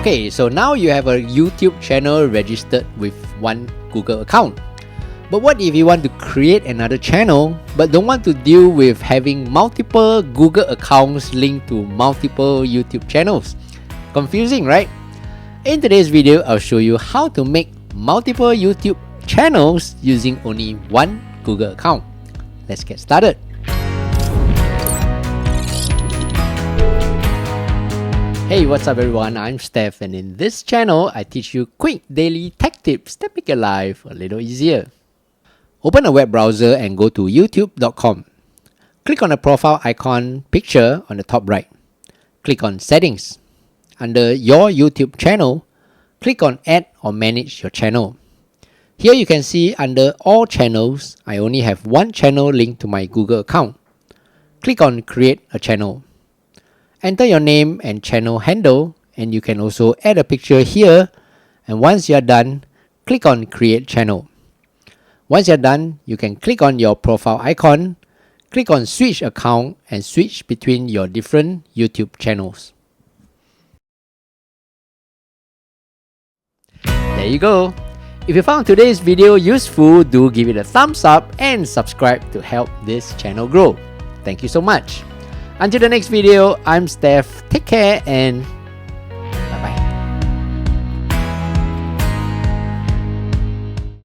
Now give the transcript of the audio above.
Okay, so now you have a YouTube channel registered with one Google account. But what if you want to create another channel but don't want to deal with having multiple Google accounts linked to multiple YouTube channels? Confusing, right? In today's video, I'll show you how to make multiple YouTube channels using only one Google account. Let's get started. Hey, what's up everyone? I'm Steph, and in this channel, I teach you quick daily tech tips that make your life a little easier. Open a web browser and go to youtube.com. Click on the profile icon picture on the top right. Click on Settings. Under your YouTube channel, click on Add or Manage your channel. Here you can see under All Channels, I only have one channel linked to my Google account. Click on Create a Channel. Enter your name and channel handle, and you can also add a picture here. And once you're done, click on Create Channel. Once you're done, you can click on your profile icon, click on Switch Account, and switch between your different YouTube channels. There you go. If you found today's video useful, do give it a thumbs up and subscribe to help this channel grow. Thank you so much. Until the next video, I'm Steph. Take care and